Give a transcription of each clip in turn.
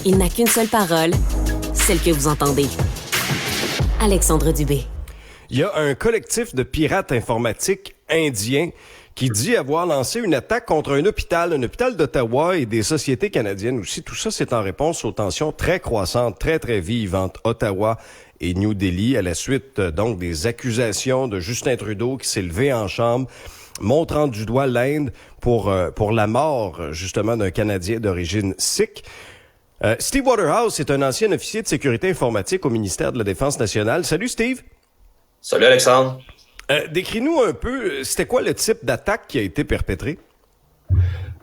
Il n'a qu'une seule parole, celle que vous entendez. Alexandre Dubé. Il y a un collectif de pirates informatiques indiens qui dit avoir lancé une attaque contre un hôpital d'Ottawa et des sociétés canadiennes aussi. Tout ça, c'est en réponse aux tensions très croissantes, très vives entre Ottawa et New Delhi à la suite donc des accusations de Justin Trudeau qui s'est levé en chambre montrant du doigt l'Inde pour la mort justement d'un Canadien d'origine sikh. Steve Waterhouse est un ancien officier de sécurité informatique au ministère de la Défense nationale. Salut Steve. Salut Alexandre. Décris-nous un peu, c'était quoi le type d'attaque qui a été perpétré?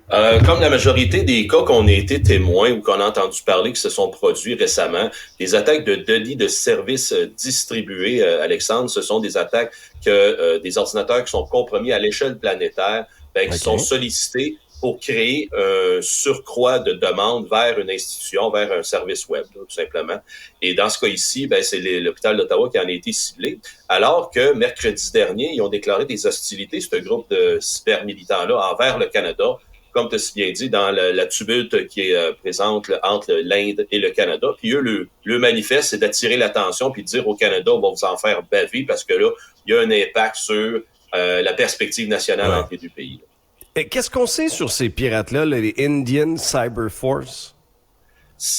Comme la majorité des cas qu'on a été témoins ou qu'on a entendu parler qui se sont produits récemment, des attaques de délits de services distribués, Alexandre, ce sont des attaques que des ordinateurs qui sont compromis à l'échelle planétaire, qui sont sollicités pour créer un surcroît de demandes vers une institution, vers un service web, tout simplement. Et dans ce cas ici, c'est l'hôpital d'Ottawa qui en a été ciblé, alors que mercredi dernier, ils ont déclaré des hostilités, ce groupe de cybermilitants-là, envers le Canada, comme tu as si bien dit, dans la tumulte qui est présente entre l'Inde et le Canada. Puis eux, le manifeste, c'est d'attirer l'attention puis de dire au Canada, on va vous en faire baver parce que là, il y a un impact sur la perspective nationale entre les deux pays. Et qu'est-ce qu'on sait sur ces pirates-là, les Indian Cyber Force?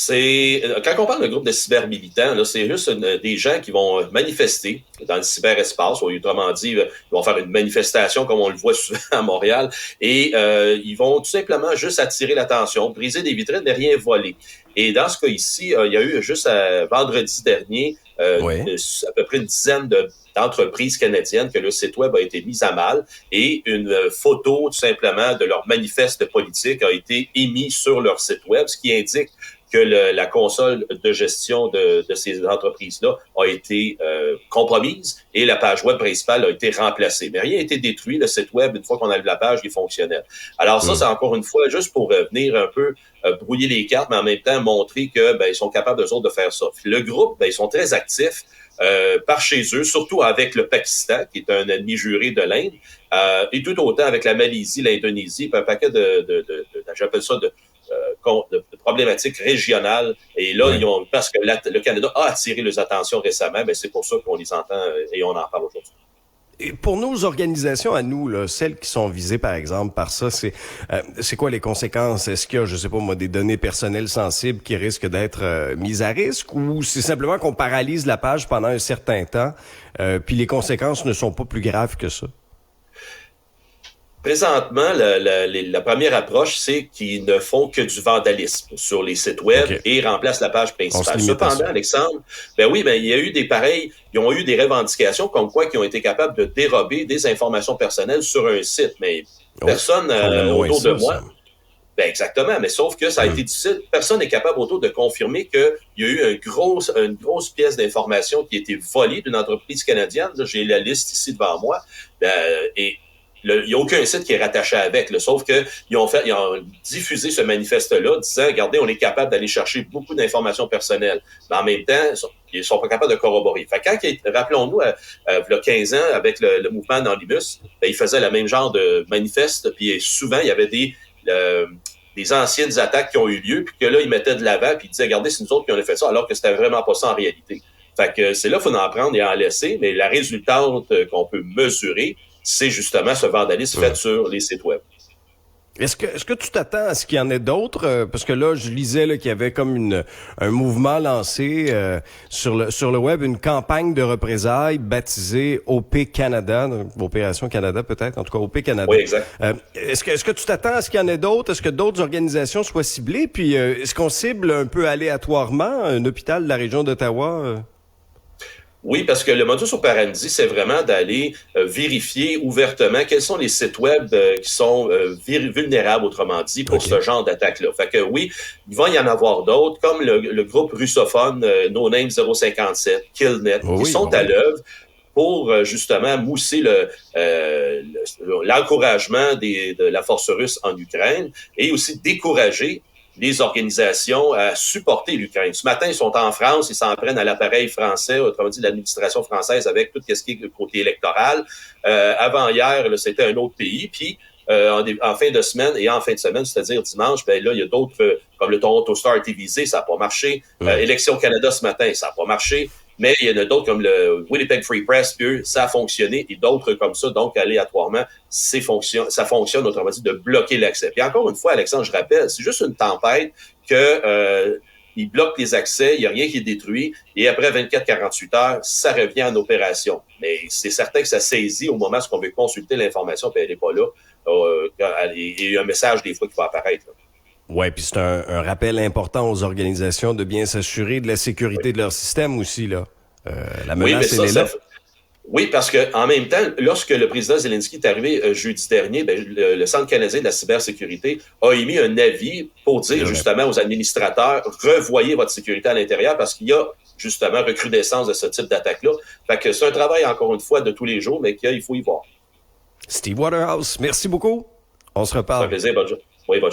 Quand on parle de groupe de cybermilitants, là, c'est juste des gens qui vont manifester dans le cyberespace, ou autrement dit, ils vont faire une manifestation comme on le voit souvent à Montréal, et ils vont tout simplement juste attirer l'attention, briser des vitrines, mais rien voler. Et dans ce cas ici, il y a eu juste vendredi dernier à peu près une dizaine d'entreprises canadiennes que le site web a été mis à mal et une photo tout simplement de leur manifeste politique a été émise sur leur site web, ce qui indique que la console de gestion de ces entreprises-là a été compromise et la page web principale a été remplacée. Mais rien n'a été détruit. Le site web, une fois qu'on a la page, il est fonctionnel. Alors ça, c'est encore une fois juste pour venir un peu brouiller les cartes, mais en même temps montrer que ils sont capables eux autres de faire ça. Le groupe, ils sont très actifs par chez eux, surtout avec le Pakistan, qui est un ennemi juré de l'Inde, et tout autant avec la Malaisie, l'Indonésie, puis un paquet j'appelle ça de problématiques régionales. Et là, parce que le Canada a attiré les attentions récemment, c'est pour ça qu'on les entend et on en parle aujourd'hui. Et pour nos organisations à nous, là, celles qui sont visées par exemple par ça, c'est quoi les conséquences? Est-ce qu'il y a, je sais pas moi, des données personnelles sensibles qui risquent d'être mises à risque, ou c'est simplement qu'on paralyse la page pendant un certain temps, puis les conséquences ne sont pas plus graves que ça? Présentement, la première approche, c'est qu'ils ne font que du vandalisme sur les sites web et remplacent la page principale. Cependant, Alexandre, il y a eu ils ont eu des revendications comme quoi qu'ils ont été capables de dérober des informations personnelles sur un site, mais personne autour de moi. Exactement, mais sauf que ça a été difficile. Personne n'est capable autour de confirmer qu'il y a eu une grosse pièce d'information qui a été volée d'une entreprise canadienne. Là, j'ai la liste ici devant moi. Et il n'y a aucun site qui est rattaché avec, sauf que ils ont diffusé ce manifeste-là disant, regardez, on est capable d'aller chercher beaucoup d'informations personnelles. Mais en même temps, ils sont pas capables de corroborer. Fait que rappelons-nous, il y a 15 ans, avec le mouvement Anonymous, ils faisaient le même genre de manifeste, puis souvent, il y avait des anciennes attaques qui ont eu lieu, puis que là, ils mettaient de l'avant, puis ils disaient, regardez, c'est nous autres qui ont fait ça, alors que c'était vraiment pas ça en réalité. Fait que c'est là qu'il faut en prendre et en laisser, mais la résultante qu'on peut mesurer, c'est justement ce vandalisme fait sur les sites web. Est-ce que tu t'attends à ce qu'il y en ait d'autres? Parce que là, je lisais qu'il y avait comme un mouvement lancé sur le web, une campagne de représailles baptisée OP Canada, Opération Canada peut-être, en tout cas OP Canada. Oui, exact. Est-ce que tu t'attends à ce qu'il y en ait d'autres? Est-ce que d'autres organisations soient ciblées? Puis est-ce qu'on cible un peu aléatoirement un hôpital de la région d'Ottawa? Oui, parce que le modus operandi, c'est vraiment d'aller vérifier ouvertement quels sont les sites web qui sont vulnérables, autrement dit, pour ce genre d'attaque-là. Fait que oui, il va y en avoir d'autres, comme le groupe russophone No Name 057, Killnet, qui sont à l'œuvre pour justement mousser l'encouragement de la force russe en Ukraine et aussi décourager les organisations à supporter l'Ukraine. Ce matin, ils sont en France, ils s'en prennent à l'appareil français, autrement dit l'administration française avec tout ce qui est le côté électoral. Avant hier, là, c'était un autre pays. Puis en fin de semaine et en fin de semaine, c'est-à-dire dimanche, ben là, il y a d'autres, comme le Toronto Star TVZ, ça n'a pas marché. Élections Canada ce matin, ça n'a pas marché. Mais il y en a d'autres comme le Winnipeg Free Press, eux, ça a fonctionné, et d'autres comme ça, donc aléatoirement, ça fonctionne, autrement dit, de bloquer l'accès. Puis encore une fois, Alexandre, je rappelle, c'est juste une tempête que il bloque les accès, il n'y a rien qui est détruit, et après 24-48 heures, ça revient en opération. Mais c'est certain que ça saisit au moment où on veut consulter l'information, puis elle n'est pas là. Il y a un message des fois qui va apparaître. Oui, puis c'est un rappel important aux organisations de bien s'assurer de la sécurité de leur système aussi, là. La menace, elle est là. Oui, parce que en même temps, lorsque le président Zelensky est arrivé jeudi dernier, le Centre canadien de la cybersécurité a émis un avis pour dire justement aux administrateurs, revoyez votre sécurité à l'intérieur parce qu'il y a justement recrudescence de ce type d'attaque-là. Fait que c'est un travail, encore une fois, de tous les jours, mais qu'il faut y voir. Steve Waterhouse, merci beaucoup. On se reparle. C'est un plaisir, bonne journée. Oui, bonne journée.